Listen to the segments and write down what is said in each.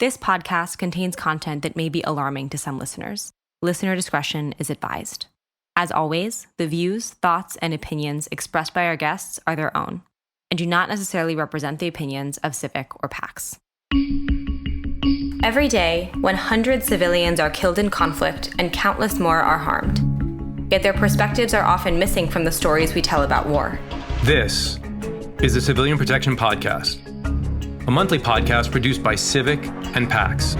This podcast contains content that may be alarming to some listeners. Listener discretion is advised. As always, the views, thoughts, and opinions expressed by our guests are their own and do not necessarily represent the opinions of Civic or PAX. Every day, 100 civilians are killed in conflict and countless more are harmed. Yet their perspectives are often missing from the stories we tell about war. This is the Civilian Protection Podcast, a monthly podcast produced by Civic and PAX.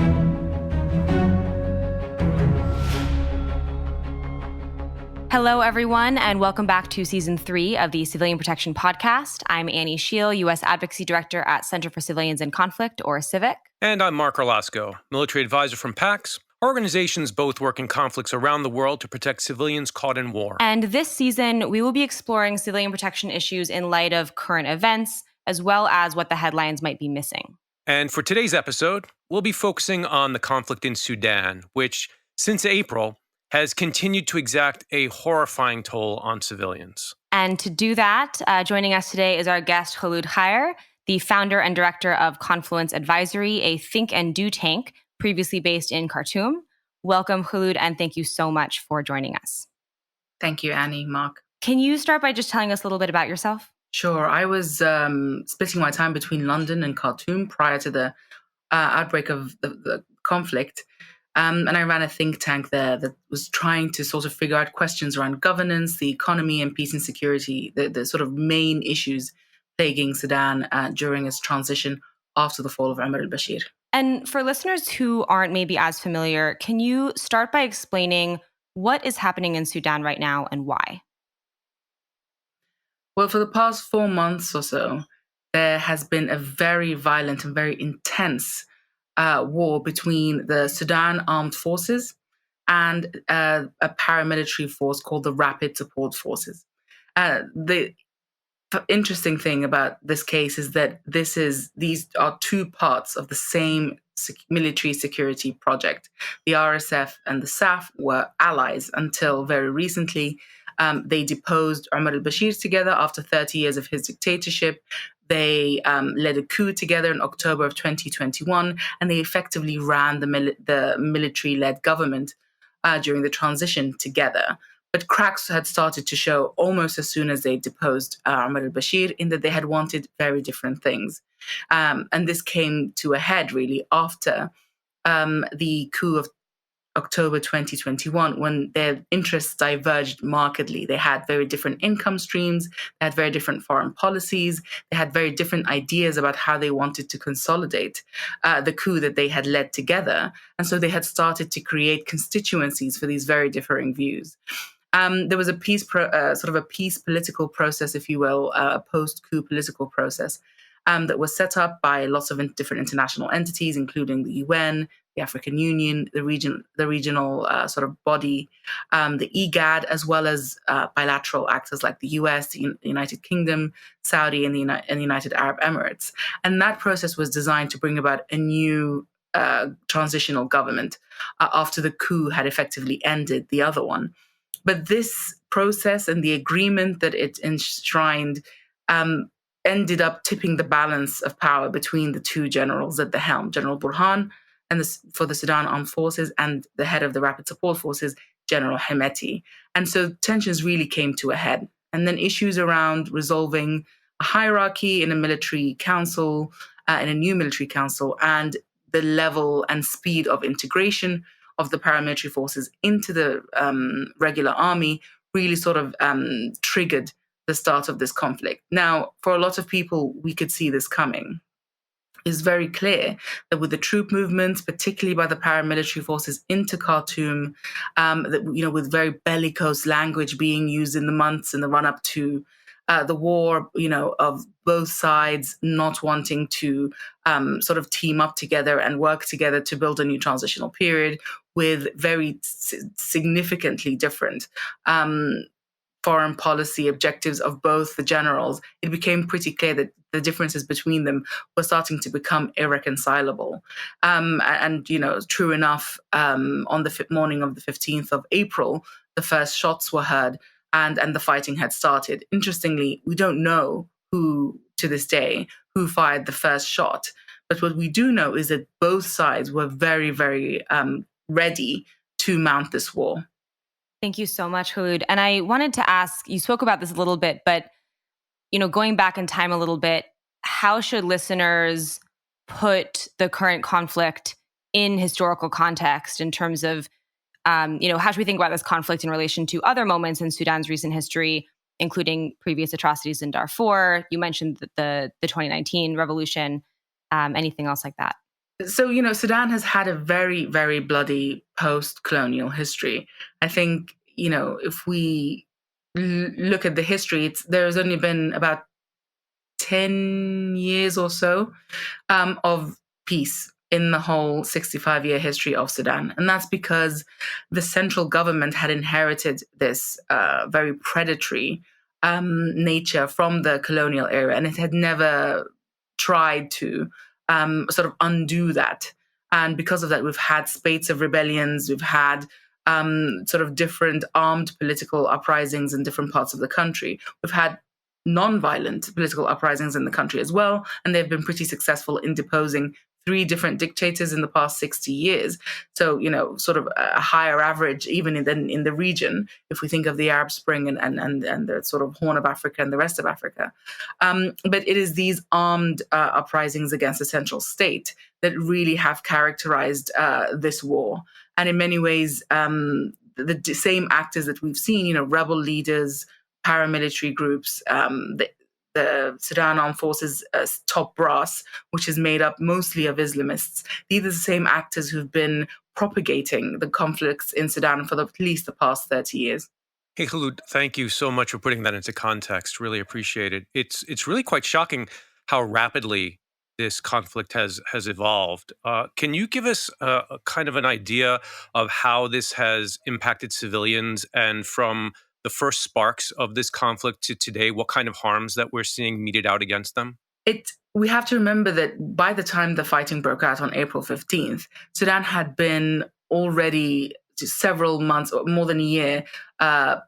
Hello, everyone, and welcome back to Season 3 of the Civilian Protection Podcast. I'm Annie Scheel, U.S. Advocacy Director at Center for Civilians in Conflict, or CIVIC. And I'm Mark Orlasco, Military Advisor from PAX. Our organizations both work in conflicts around the world to protect civilians caught in war. And this season, we will be exploring civilian protection issues in light of current events, as well as what the headlines might be missing. And for today's episode, we'll be focusing on the conflict in Sudan, which, since April, has continued to exact a horrifying toll on civilians. And to do that, joining us today is our guest, Kholood Khair, the founder and director of Confluence Advisory, a think and do tank previously based in Khartoum. Welcome, Kholood, and thank you so much for joining us. Thank you, Annie, Mark. Can you start by just telling us a little bit about yourself? Sure. I was splitting my time between London and Khartoum prior to the outbreak of the conflict. And I ran a think tank there that was trying to sort of figure out questions around governance, the economy, and peace and security, the sort of main issues plaguing Sudan during its transition after the fall of Omar al-Bashir. And for listeners who aren't maybe as familiar, can you start by explaining what is happening in Sudan right now and why? Well, for the past 4 months or so, there has been a very violent and very intense war between the Sudan Armed Forces and a paramilitary force called the Rapid Support Forces. The interesting thing about this case is that these are two parts of the same military security project. The RSF and the SAF were allies until very recently. They deposed Omar al-Bashir together after 30 years of his dictatorship. They led a coup together in October of 2021, and they effectively ran the military-led government during the transition together. But cracks had started to show almost as soon as they deposed Omar al-Bashir, in that they had wanted very different things. And this came to a head, really, after the coup of October 2021, when their interests diverged markedly. They had very different income streams, they had very different foreign policies, they had very different ideas about how they wanted to consolidate the coup that they had led together. And so they had started to create constituencies for these very differing views. There was a peace political process, if you will, a post-coup political process that was set up by lots of different international entities, including the UN, the African Union, the regional sort of body, the IGAD, as well as bilateral actors like the US, the United Kingdom, Saudi, and the United Arab Emirates. And that process was designed to bring about a new transitional government after the coup had effectively ended the other one. But this process and the agreement that it enshrined ended up tipping the balance of power between the two generals at the helm, General Burhan for the Sudan Armed Forces, and the head of the Rapid Support Forces, General Hemeti. And so tensions really came to a head. And then issues around resolving a hierarchy in a military council, in a new military council, and the level and speed of integration of the paramilitary forces into the regular army really sort of triggered the start of this conflict. Now, for a lot of people, we could see this coming. It's very clear that with the troop movements, particularly by the paramilitary forces into Khartoum, that with very bellicose language being used in the months in the run-up to the war, of both sides not wanting to sort of team up together and work together to build a new transitional period with very significantly different foreign policy objectives of both the generals, it became pretty clear that the differences between them were starting to become irreconcilable. True enough, on the morning of the 15th of April, the first shots were heard and the fighting had started. Interestingly, we don't know who, to this day, who fired the first shot. But what we do know is that both sides were very, very ready to mount this war. Thank you so much, Kholood. And I wanted to ask, you spoke about this a little bit, but going back in time a little bit, how should listeners put the current conflict in historical context in terms of, how should we think about this conflict in relation to other moments in Sudan's recent history, including previous atrocities in Darfur? You mentioned the 2019 revolution. Anything else like that? So, Sudan has had a very, very bloody post-colonial history. I think, if we look at the history, there's only been about 10 years or so of peace in the whole 65-year history of Sudan. And that's because the central government had inherited this very predatory nature from the colonial era, and it had never tried to sort of undo that. And because of that, we've had spates of rebellions, we've had sort of different armed political uprisings in different parts of the country. We've had non-violent political uprisings in the country as well, and they've been pretty successful in deposing 3 different dictators in the past 60 years. So, sort of a higher average even in the region, if we think of the Arab Spring and the sort of Horn of Africa and the rest of Africa. But it is these armed uprisings against the central state that really have characterized this war. And in many ways, the same actors that we've seen, rebel leaders, paramilitary groups, the Sudan Armed Forces top brass, which is made up mostly of Islamists. These are the same actors who've been propagating the conflicts in Sudan for at least the past 30 years. Hey, Kholood, thank you so much for putting that into context. Really appreciate it. It's really quite shocking how rapidly this conflict has evolved. Can you give us a kind of an idea of how this has impacted civilians, and from the first sparks of this conflict to today, what kind of harms that we're seeing meted out against them? We have to remember that by the time the fighting broke out on April 15th, Sudan had been already several months or more than a year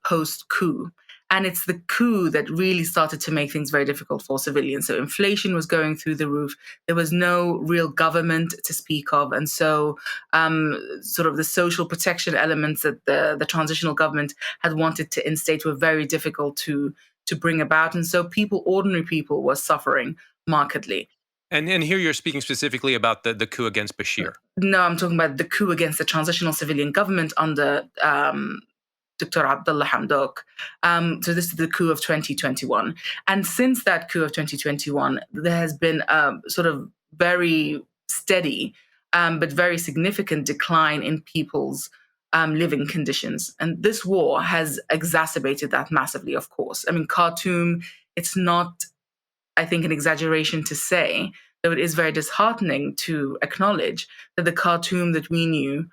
post-coup. And it's the coup that really started to make things very difficult for civilians. So inflation was going through the roof. There was no real government to speak of. And so sort of the social protection elements that the transitional government had wanted to instate were very difficult to bring about. And so ordinary people were suffering markedly. And here you're speaking specifically about the coup against Bashir. No, I'm talking about the coup against the transitional civilian government under Dr. Abdullah Hamdok. So this is the coup of 2021. And since that coup of 2021, there has been a sort of very steady but very significant decline in people's living conditions. And this war has exacerbated that massively, of course. I mean, Khartoum, it's not, I think, an exaggeration to say, though it is very disheartening to acknowledge that the Khartoum that we knew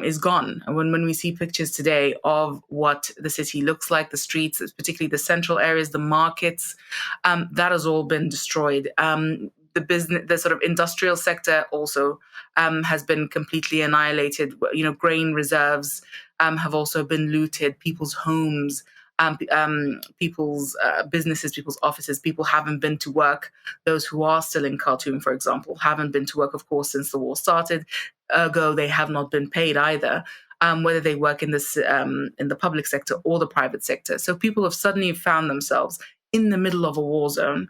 is gone. And when we see pictures today of what the city looks like, the streets, particularly the central areas, the markets, that has all been destroyed. The sort of industrial sector also has been completely annihilated. Grain reserves have also been looted. People's homes, people's businesses, people's offices. People haven't been to work. Those who are still in Khartoum, for example, haven't been to work, of course, since the war started. Ergo, they have not been paid either, whether they work in the public sector or the private sector. So people have suddenly found themselves in the middle of a war zone,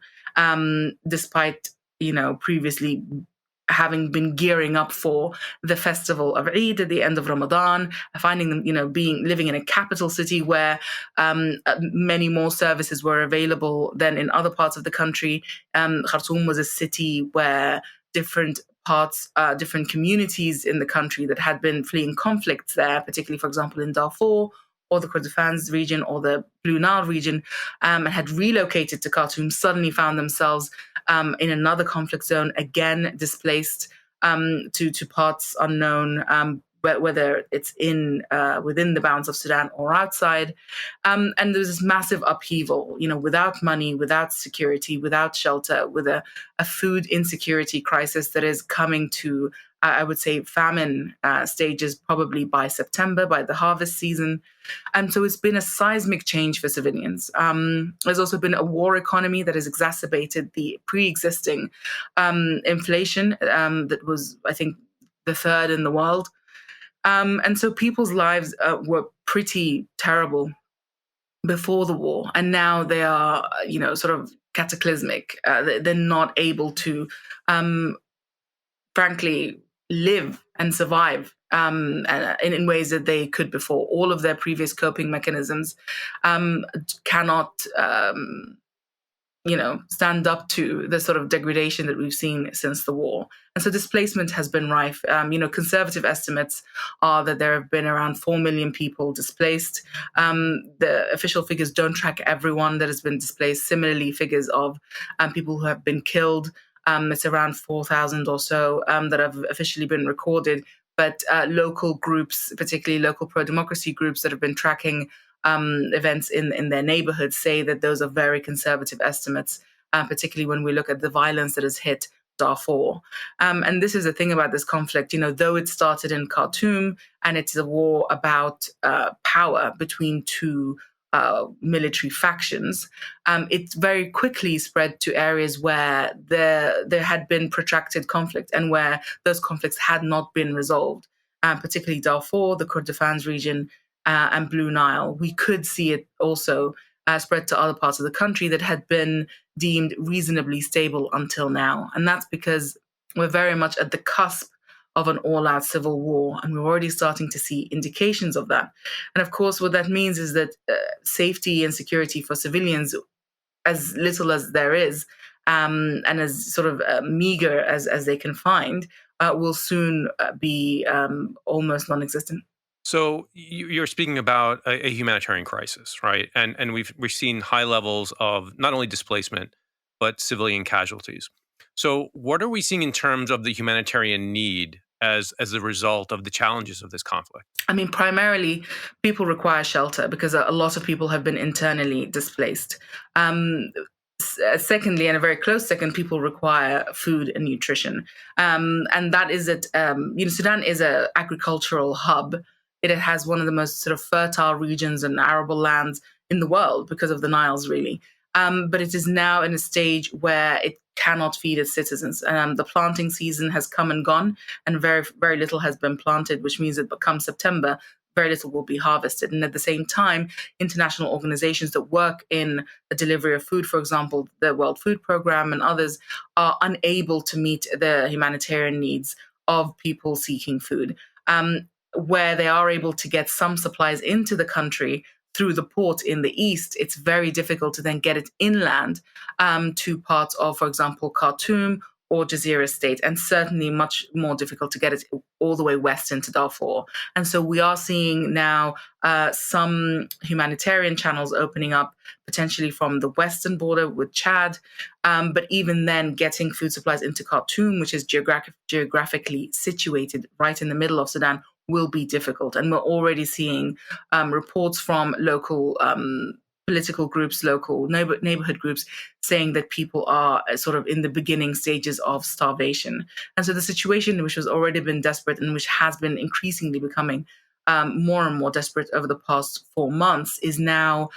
despite previously having been gearing up for the festival of Eid at the end of Ramadan, finding them, living in a capital city where many more services were available than in other parts of the country. Khartoum was a city where different communities in the country that had been fleeing conflicts there, particularly, for example, in Darfur or the Kordofans region or the Blue Nile region, and had relocated to Khartoum, suddenly found themselves in another conflict zone, again displaced to parts unknown, whether it's within the bounds of Sudan or outside. And there's this massive upheaval, without money, without security, without shelter, with a food insecurity crisis that is coming to I would say, famine stages probably by September, by the harvest season. And so it's been a seismic change for civilians. There's also been a war economy that has exacerbated the pre-existing inflation that was, I think, the third in the world. And so people's lives were pretty terrible before the war, and now they are, sort of cataclysmic. They're not able to, frankly, live and survive in ways that they could before. All of their previous coping mechanisms cannot stand up to the sort of degradation that we've seen since the war. And so displacement has been rife. Conservative estimates are that there have been around 4 million people displaced. The official figures don't track everyone that has been displaced. Similarly, figures of people who have been killed, it's around 4,000 or so that have officially been recorded. But local groups, particularly local pro-democracy groups that have been tracking events in their neighborhoods, say that those are very conservative estimates, particularly when we look at the violence that has hit Darfur. And this is the thing about this conflict, though it started in Khartoum and it's a war about power between two military factions, it very quickly spread to areas where there had been protracted conflict and where those conflicts had not been resolved, particularly Darfur, the Kordofans region, and Blue Nile. We could see it also spread to other parts of the country that had been deemed reasonably stable until now. And that's because we're very much at the cusp of an all-out civil war, and we're already starting to see indications of that. And of course, what that means is that safety and security for civilians, as little as there is, and as sort of meager as they can find, will soon be almost non-existent. So you're speaking about a humanitarian crisis, right? And we've seen high levels of not only displacement, but civilian casualties. So what are we seeing in terms of the humanitarian need as a result of the challenges of this conflict? I mean, primarily, people require shelter because a lot of people have been internally displaced. Secondly, and a very close second, people require food and nutrition. And that is that, Sudan is an agricultural hub. It has one of the most sort of fertile regions and arable lands in the world because of the Niles, really. But it is now in a stage where it cannot feed its citizens. The planting season has come and gone, and very, very little has been planted, which means that come September, very little will be harvested. And at the same time, international organizations that work in the delivery of food, for example, the World Food Programme and others, are unable to meet the humanitarian needs of people seeking food. Where they are able to get some supplies into the country through the port in the east, it's very difficult to then get it inland to parts of, for example, Khartoum or Jazeera State, and certainly much more difficult to get it all the way west into Darfur. And so we are seeing now some humanitarian channels opening up, potentially from the western border with Chad, but even then getting food supplies into Khartoum, which is geographically situated right in the middle of Sudan, will be difficult. And we're already seeing reports from local political groups, local neighborhood groups, saying that people are sort of in the beginning stages of starvation. And so the situation, which has already been desperate and which has been increasingly becoming more and more desperate over the past 4 months, is now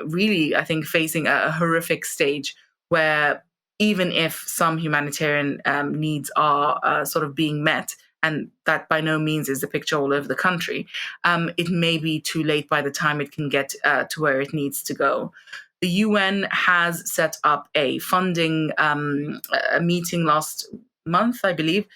really, I think, facing a horrific stage where even if some humanitarian needs are sort of being met, and that by no means is the picture all over the country, it may be too late by the time it can get to where it needs to go. The UN has set up a funding a meeting last month, I believe,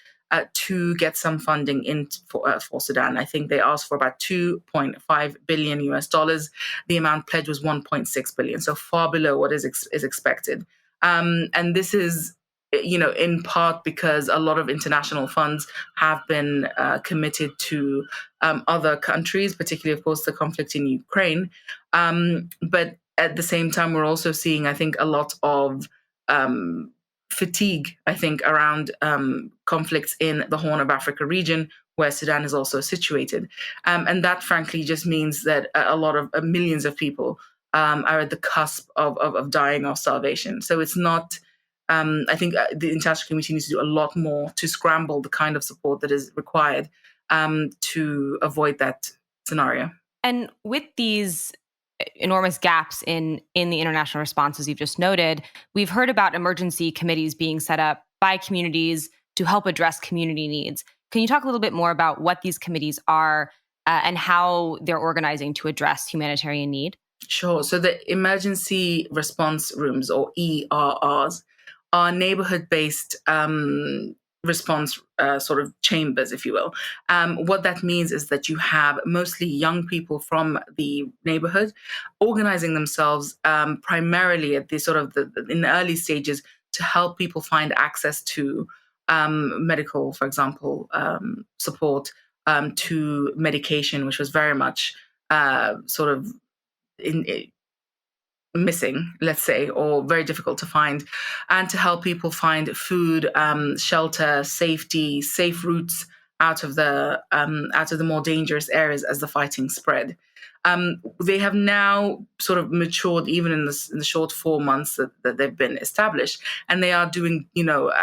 to get some funding in for Sudan. I think they asked for about $2.5 billion US dollars. The amount pledged was 1.6 billion, so far below what is expected. And this is, in part because a lot of international funds have been committed to other countries, particularly, of course, the conflict in Ukraine. But at the same time, we're also seeing, I think, a lot of fatigue, I think, around conflicts in the Horn of Africa region, where Sudan is also situated. And that, frankly, just means that a lot of millions of people are at the cusp of dying of starvation. So it's not I think the international community needs to do a lot more to scramble the kind of support that is required to avoid that scenario. And with these enormous gaps in the international responses you've just noted, we've heard about emergency committees being set up by communities to help address community needs. Can you talk a little bit more about what these committees are and how they're organizing to address humanitarian need? Sure. So the emergency response rooms, or ERRs, are neighborhood-based response sort of chambers, if you will. What that means is that you have mostly young people from the neighborhood organizing themselves primarily at the sort of in the early stages to help people find access to medical, for example, support, to medication, which was very much sort of missing, let's say, or very difficult to find, and to help people find food, shelter, safety, safe routes out of the more dangerous areas as the fighting spread. They have now sort of matured, even in the short 4 months that they've been established, and they are doing,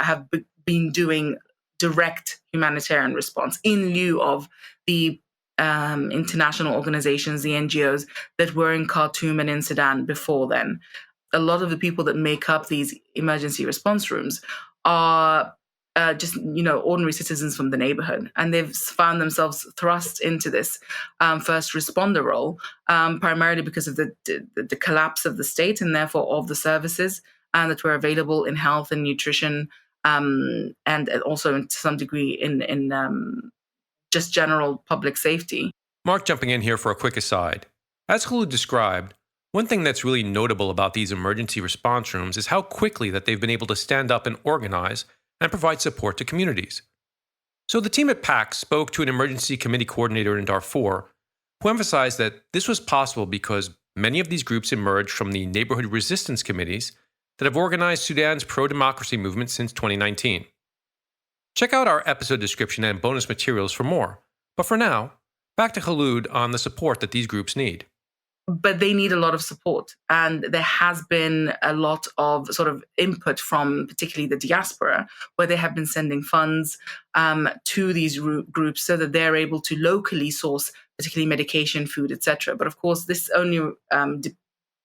have been doing direct humanitarian response in lieu of the international organizations, the NGOs that were in Khartoum and in Sudan before then. A lot of the people that make up these emergency response rooms are just ordinary citizens from the neighborhood, and they've found themselves thrust into this first responder role, primarily because of the collapse of the state and therefore of the services that were available in health and nutrition, and also to some degree in just general public safety. Mark jumping in here for a quick aside. As Kholood described, one thing that's really notable about these emergency response rooms is how quickly that they've been able to stand up and organize and provide support to communities. So the team at PAC spoke to an emergency committee coordinator in Darfur who emphasized that this was possible because many of these groups emerged from the neighborhood resistance committees that have organized Sudan's pro-democracy movement since 2019. Check out our episode description and bonus materials for more. But for now, back to Kholood on the support that these groups need. But they need a lot of support. And there has been a lot of sort of input from particularly the diaspora, where they have been sending funds to these groups so that they're able to locally source particularly medication, food, etc. But of course, this only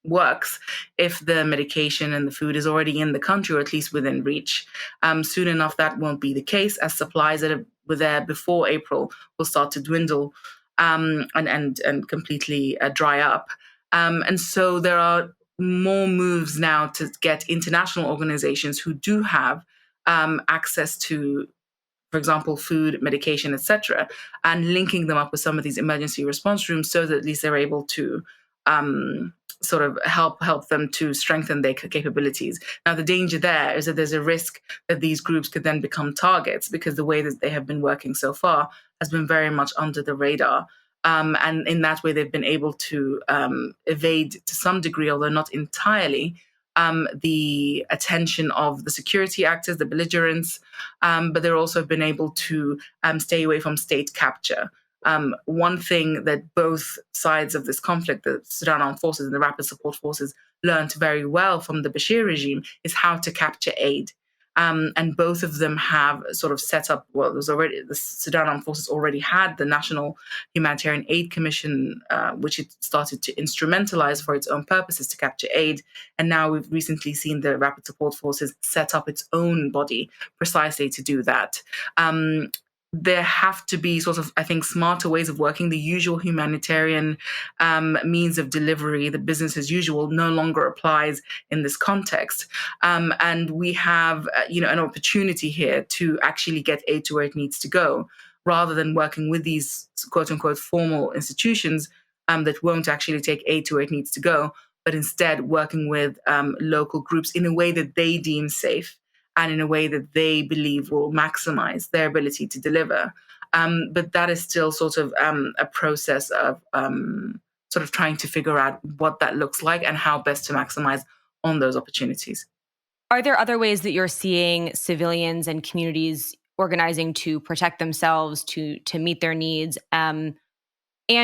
works if the medication and the food is already in the country, or at least within reach. Soon enough, that won't be the case, as supplies that were there before April will start to dwindle and completely dry up. And so there are more moves now to get international organizations who do have access to, for example, food, medication, etc., and linking them up with some of these emergency response rooms so that at least they're able to sort of help them to strengthen their capabilities. Now, the danger there is that there's a risk that these groups could then become targets, because the way that they have been working so far has been very much under the radar. And in that way, they've been able to evade to some degree, although not entirely, the attention of the security actors, the belligerents, but they've also been able to stay away from state capture. One thing that both sides of this conflict, the Sudan Armed Forces and the Rapid Support Forces, learned very well from the Bashir regime is how to capture aid. And both of them have sort of set up, well, the Sudan Armed Forces already had the National Humanitarian Aid Commission, which it started to instrumentalize for its own purposes to capture aid. And now we've recently seen the Rapid Support Forces set up its own body precisely to do that. There have to be sort of, I think, smarter ways of working. The usual humanitarian means of delivery, the business as usual, no longer applies in this context. And we have, an opportunity here to actually get aid to where it needs to go, rather than working with these quote unquote formal institutions that won't actually take aid to where it needs to go, but instead working with local groups in a way that they deem safe, and in a way that they believe will maximize their ability to deliver. But that is still sort of a process of sort of trying to figure out what that looks like and how best to maximize on those opportunities. Are there other ways that you're seeing civilians and communities organizing to protect themselves, to meet their needs, and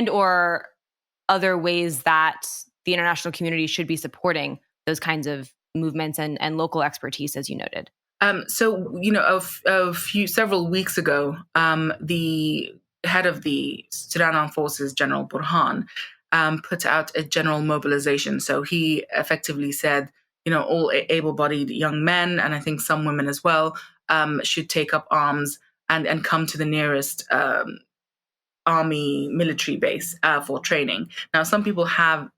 or other ways that the international community should be supporting those kinds of movements and local expertise, as you noted? Several weeks ago, the head of the Sudan Armed Forces, General Burhan, put out a general mobilization. So he effectively said, all able-bodied young men, and I think some women as well, should take up arms and come to the nearest army military base for training. Now, some people have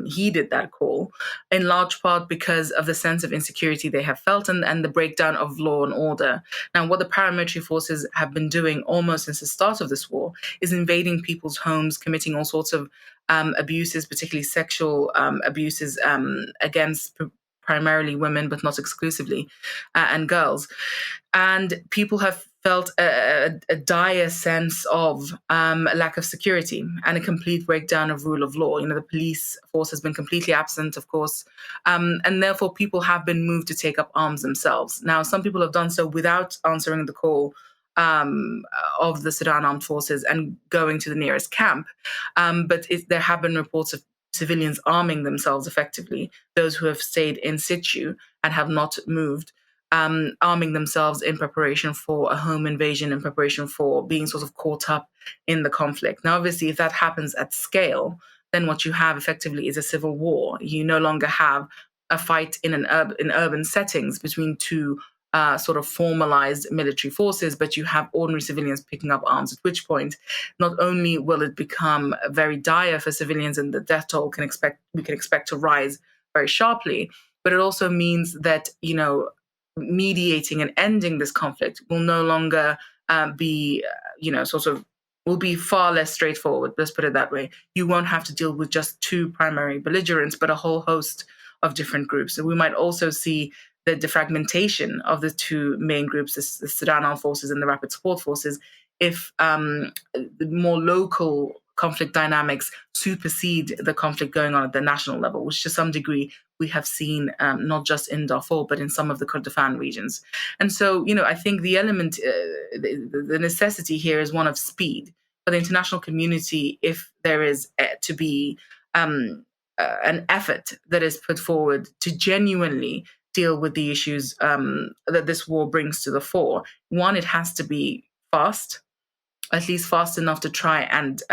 heeded that call, in large part because of the sense of insecurity they have felt and the breakdown of law and order. Now, what the paramilitary forces have been doing almost since the start of this war is invading people's homes, committing all sorts of abuses, particularly sexual abuses against primarily women, but not exclusively, and girls. And people have felt a dire sense of lack of security and a complete breakdown of rule of law. The police force has been completely absent, of course, and therefore people have been moved to take up arms themselves. Now, some people have done so without answering the call of the Sudan Armed Forces and going to the nearest camp. But there have been reports of civilians arming themselves effectively, those who have stayed in situ and have not moved, arming themselves in preparation for a home invasion, in preparation for being sort of caught up in the conflict. Now, obviously, if that happens at scale, then what you have effectively is a civil war. You no longer have a fight in urban settings between two sort of formalized military forces, but you have ordinary civilians picking up arms, at which point not only will it become very dire for civilians and the death toll we can expect to rise very sharply, but it also means that, mediating and ending this conflict will no longer be, will be far less straightforward. Let's put it that way. You won't have to deal with just two primary belligerents, but a whole host of different groups. So we might also see the defragmentation of the two main groups, the Sudan Armed Forces and the Rapid Support Forces, if the more local conflict dynamics supersede the conflict going on at the national level, which to some degree we have seen not just in Darfur, but in some of the Kordofan regions. And so, I think the element, the necessity here is one of speed for the international community. If there is to be an effort that is put forward to genuinely deal with the issues that this war brings to the fore, one, it has to be fast, at least fast enough to try and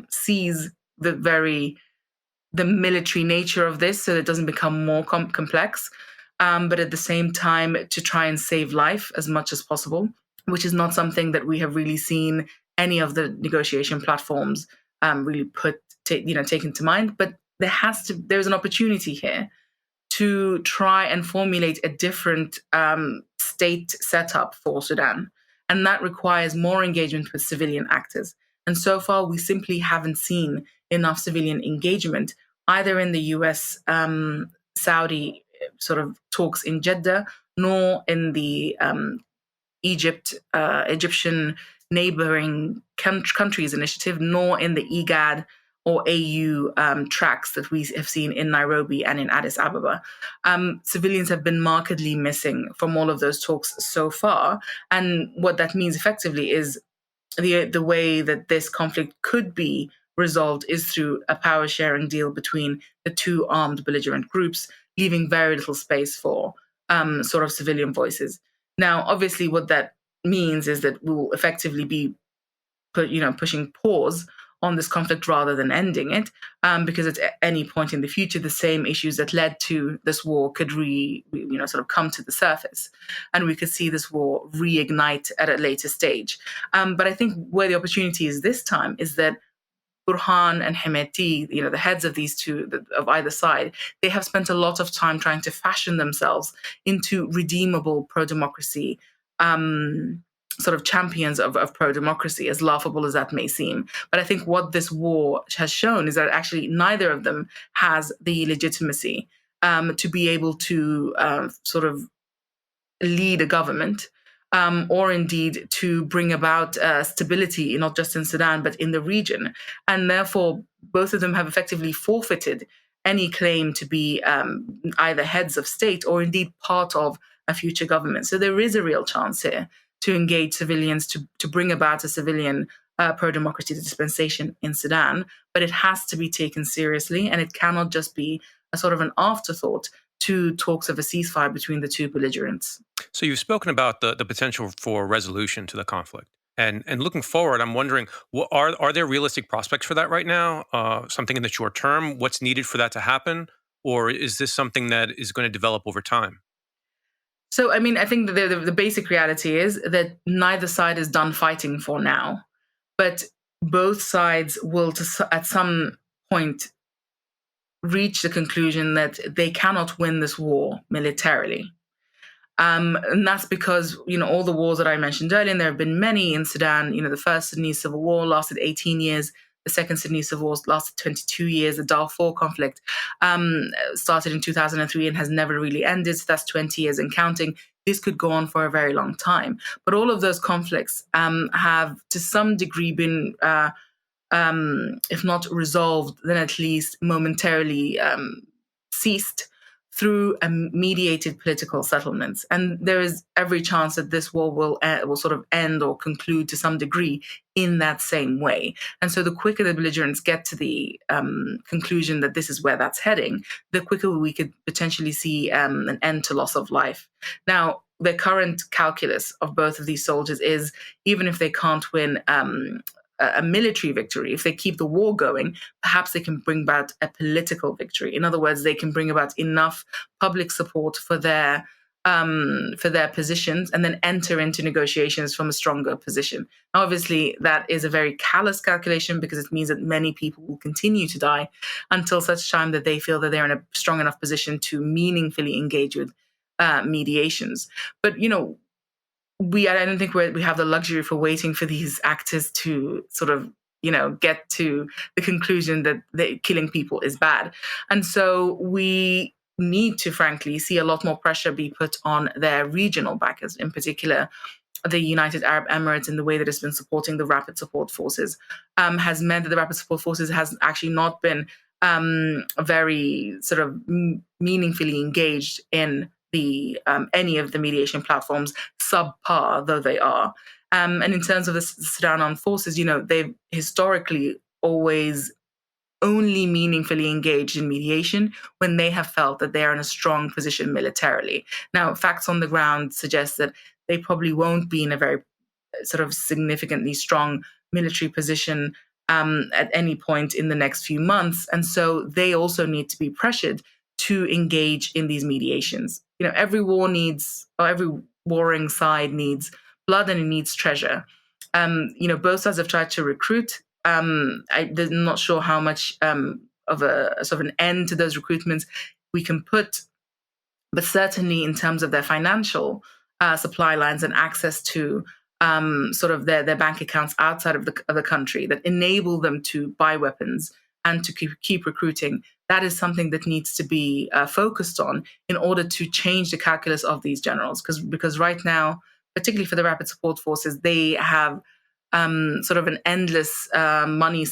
seize the military nature of this so that it doesn't become more complex, but at the same time to try and save life as much as possible, which is not something that we have really seen any of the negotiation platforms really taken to mind. But there's an opportunity here to try and formulate a different state setup for Sudan. And that requires more engagement with civilian actors. And so far, we simply haven't seen enough civilian engagement, either in the US Saudi sort of talks in Jeddah, nor in the Egyptian neighboring countries initiative, nor in the IGAD or AU tracks that we have seen in Nairobi and in Addis Ababa. Civilians have been markedly missing from all of those talks so far. And what that means effectively is the way that this conflict could be resolved is through a power sharing deal between the two armed belligerent groups, leaving very little space for sort of civilian voices. Now, obviously, what that means is that we'll effectively be pushing pause on this conflict rather than ending it, because at any point in the future, the same issues that led to this war could sort of come to the surface, and we could see this war reignite at a later stage. But I think where the opportunity is this time is that Burhan and Hemeti, the heads of these two, of either side, they have spent a lot of time trying to fashion themselves into redeemable pro-democracy sort of champions of pro-democracy, as laughable as that may seem. But I think what this war has shown is that actually neither of them has the legitimacy to be able to sort of lead a government or indeed to bring about stability, not just in Sudan, but in the region. And therefore, both of them have effectively forfeited any claim to be either heads of state or indeed part of a future government. So there is a real chance here to engage civilians, to bring about a civilian pro-democracy dispensation in Sudan, but it has to be taken seriously, and it cannot just be a sort of an afterthought to talks of a ceasefire between the two belligerents. So you've spoken about the potential for resolution to the conflict. And looking forward, I'm wondering, are there realistic prospects for that right now? Something in the short term? What's needed for that to happen? Or is this something that is going to develop over time? So, I mean, I think that the basic reality is that neither side is done fighting for now, but both sides will, at some point, reach the conclusion that they cannot win this war militarily. And that's because, all the wars that I mentioned earlier, and there have been many in Sudan. The first Sudanese civil war lasted 18 years. The second Sudanese civil war lasted 22 years. The Darfur conflict started in 2003 and has never really ended. So that's 20 years and counting. This could go on for a very long time. But all of those conflicts have, to some degree, been, if not resolved, then at least momentarily ceased through a mediated political settlements. And there is every chance that this war will sort of end or conclude to some degree in that same way. And so the quicker the belligerents get to the conclusion that this is where that's heading, the quicker we could potentially see an end to loss of life. Now, the current calculus of both of these soldiers is, even if they can't win a military victory, if they keep the war going, perhaps they can bring about a political victory. In other words, they can bring about enough public support for their positions and then enter into negotiations from a stronger position. Now, obviously, that is a very callous calculation because it means that many people will continue to die until such time that they feel that they're in a strong enough position to meaningfully engage with mediations. But, I don't think we have the luxury for waiting for these actors to sort of, get to the conclusion that killing people is bad. And so we need to, frankly, see a lot more pressure be put on their regional backers, in particular the United Arab Emirates, in the way that it's been supporting the Rapid Support Forces, has meant that the Rapid Support Forces has actually not been very sort of meaningfully engaged in any of the mediation platforms, subpar though they are. And in terms of the Sudan Armed Forces, they've historically always only meaningfully engaged in mediation when they have felt that they are in a strong position militarily. Now, facts on the ground suggest that they probably won't be in a very sort of significantly strong military position at any point in the next few months. And so they also need to be pressured to engage in these mediations. Every warring side needs blood and it needs treasure. Both sides have tried to recruit. I'm not sure how much of a sort of an end to those recruitments we can put, but certainly in terms of their financial supply lines and access to sort of their bank accounts outside of the country that enable them to buy weapons and to keep recruiting, that is something that needs to be focused on in order to change the calculus of these generals. Because right now, particularly for the Rapid Support Forces, they have sort of an endless money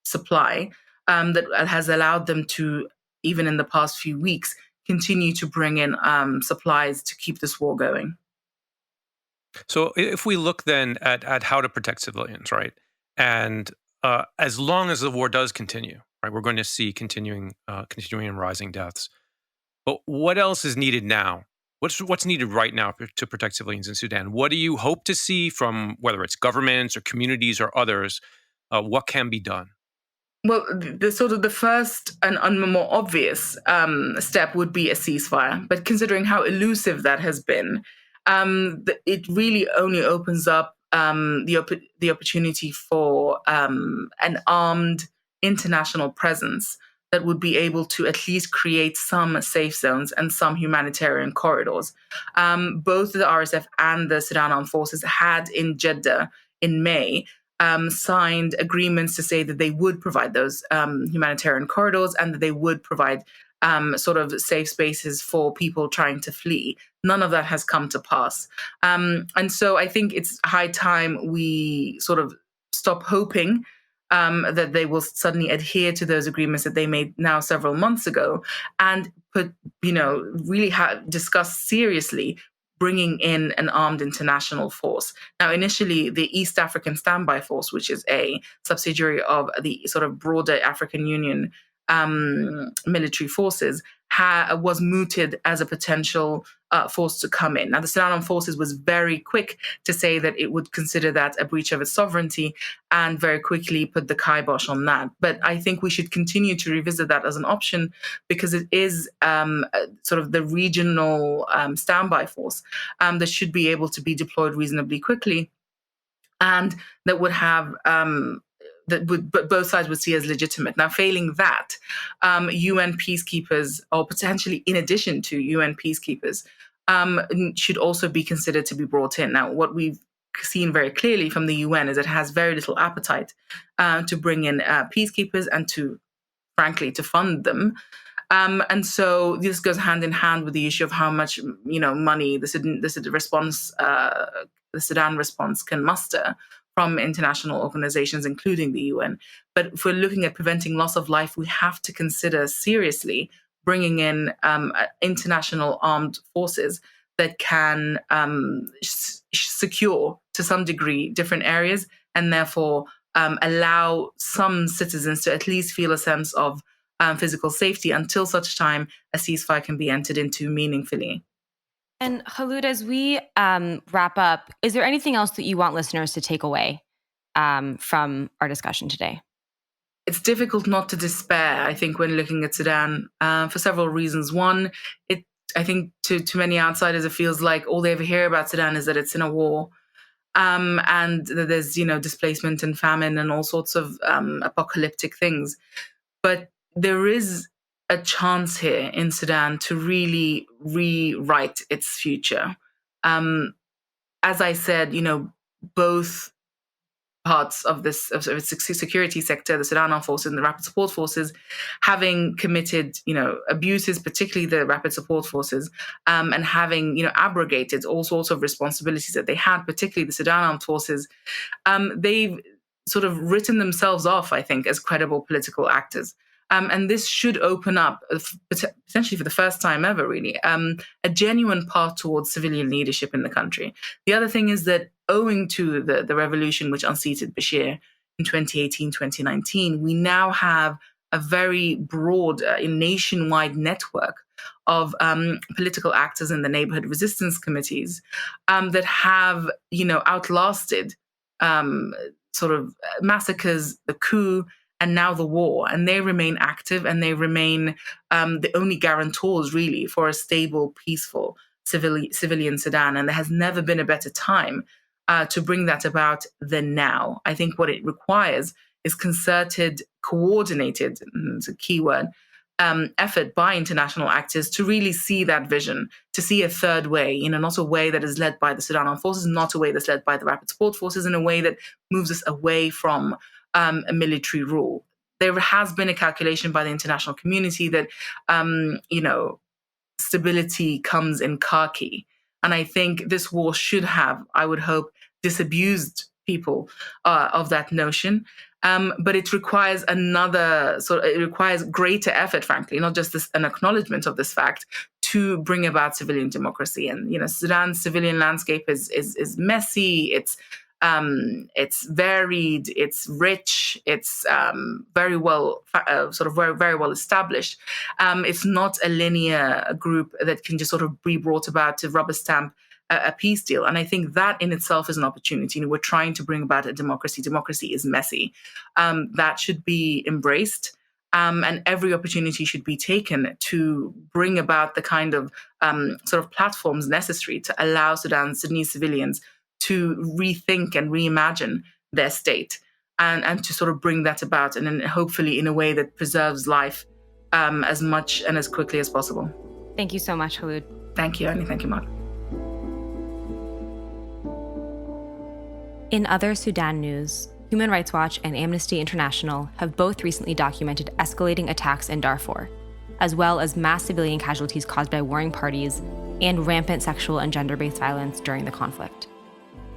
supply that has allowed them to, even in the past few weeks, continue to bring in supplies to keep this war going. So if we look then at how to protect civilians, right? And as long as the war does continue, right, we're going to see continuing and rising deaths. But what else is needed now? What's needed right now to protect civilians in Sudan? What do you hope to see from whether it's governments or communities or others? What can be done? Well, the first and more obvious step would be a ceasefire. But considering how elusive that has been, it really only opens up the opportunity for an armed international presence that would be able to at least create some safe zones and some humanitarian corridors. Both the RSF and the Sudan Armed Forces had in Jeddah in May signed agreements to say that they would provide those humanitarian corridors and that they would provide sort of safe spaces for people trying to flee. None of that has come to pass. And so I think it's high time we sort of stop hoping that they will suddenly adhere to those agreements that they made now several months ago and really discuss seriously bringing in an armed international force. Now, initially, the East African Standby Force, which is a subsidiary of the sort of broader African Union military forces, was mooted as a potential force to come in. Now, the Sudan Armed Forces was very quick to say that it would consider that a breach of its sovereignty and very quickly put the kibosh on that. But I think we should continue to revisit that as an option because it is sort of the regional standby force that should be able to be deployed reasonably quickly and that would have but both sides would see as legitimate. Now, failing that, UN peacekeepers, or potentially in addition to UN peacekeepers, should also be considered to be brought in. Now, what we've seen very clearly from the UN is it has very little appetite to bring in peacekeepers and frankly, to fund them. And so this goes hand in hand with the issue of how much money the Sudan response can muster from international organizations, including the UN. But if we're looking at preventing loss of life, we have to consider seriously bringing in international armed forces that can secure, to some degree, different areas, and therefore allow some citizens to at least feel a sense of physical safety until such time a ceasefire can be entered into meaningfully. And Kholood, as we wrap up, is there anything else that you want listeners to take away from our discussion today? It's difficult not to despair, I think, when looking at Sudan for several reasons. One, I think to many outsiders, it feels like all they ever hear about Sudan is that it's in a war. And that there's, displacement and famine and all sorts of apocalyptic things. But there is a chance here in Sudan to really rewrite its future. As I said, both parts of its security sector, the Sudan Armed Forces and the Rapid Support Forces, having committed, abuses, particularly the Rapid Support Forces, and having, abrogated all sorts of responsibilities that they had, particularly the Sudan Armed Forces, they've sort of written themselves off, I think, as credible political actors. And this should open up, potentially for the first time ever, really, a genuine path towards civilian leadership in the country. The other thing is that owing to the revolution which unseated Bashir in 2018, 2019, we now have a very broad nationwide network of political actors in the neighborhood resistance committees that have, outlasted sort of massacres, the coup, and now the war, and they remain active, and they remain the only guarantors, really, for a stable, peaceful civilian Sudan. And there has never been a better time to bring that about than now. I think what it requires is concerted, coordinated, it's a key word, effort by international actors to really see that vision, to see a third way, not a way that is led by the Sudan Armed Forces, not a way that's led by the Rapid Support Forces, in a way that moves us away from a military rule. There has been a calculation by the international community that, stability comes in khaki. And I think this war should have, I would hope, disabused people of that notion. But it requires it requires greater effort, frankly, not just an acknowledgement of this fact, to bring about civilian democracy. And, Sudan's civilian landscape is messy, it's varied, it's rich, it's very well very well established. It's not a linear group that can just sort of be brought about to rubber stamp a peace deal. And I think that in itself is an opportunity. We're trying to bring about a democracy. Democracy is messy. That should be embraced. And every opportunity should be taken to bring about the kind of sort of platforms necessary to allow Sudanese civilians to rethink and reimagine their state and to sort of bring that about, and then hopefully in a way that preserves life as much and as quickly as possible. Thank you so much, Kholood. Thank you, Annie. Thank you, Mark. In other Sudan news, Human Rights Watch and Amnesty International have both recently documented escalating attacks in Darfur, as well as mass civilian casualties caused by warring parties and rampant sexual and gender-based violence during the conflict.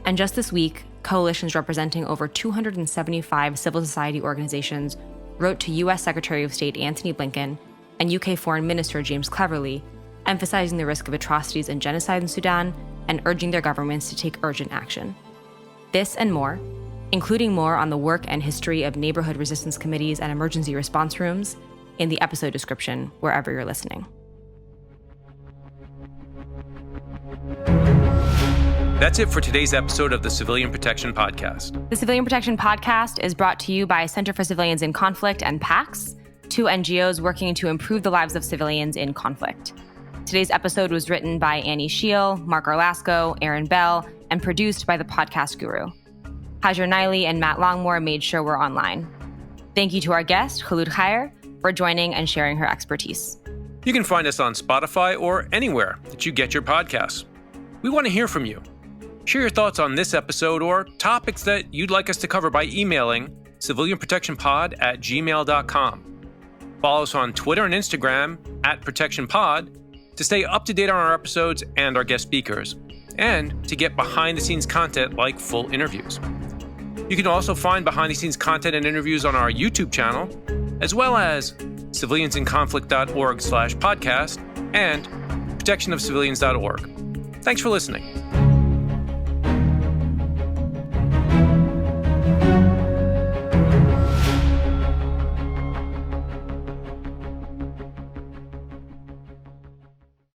And just this week, coalitions representing over 275 civil society organizations wrote to U.S. Secretary of State Antony Blinken and UK Foreign Minister James Cleverly, emphasizing the risk of atrocities and genocide in Sudan and urging their governments to take urgent action. This and more, including more on the work and history of neighborhood resistance committees and emergency response rooms, in the episode description wherever you're listening. That's it for today's episode of the Civilian Protection Podcast. The Civilian Protection Podcast is brought to you by Center for Civilians in Conflict and PAX, two NGOs working to improve the lives of civilians in conflict. Today's episode was written by Annie Scheel, Mark Arlasco, Aaron Bell, and produced by the Podcast Guru. Hajar Naili and Matt Longmore made sure we're online. Thank you to our guest, Kholood Khair, for joining and sharing her expertise. You can find us on Spotify or anywhere that you get your podcasts. We want to hear from you. Share your thoughts on this episode or topics that you'd like us to cover by emailing civilianprotectionpod@gmail.com. Follow us on Twitter and Instagram @protectionpod to stay up to date on our episodes and our guest speakers, and to get behind-the-scenes content like full interviews. You can also find behind-the-scenes content and interviews on our YouTube channel, as well as civiliansinconflict.org/podcast and protectionofcivilians.org. Thanks for listening.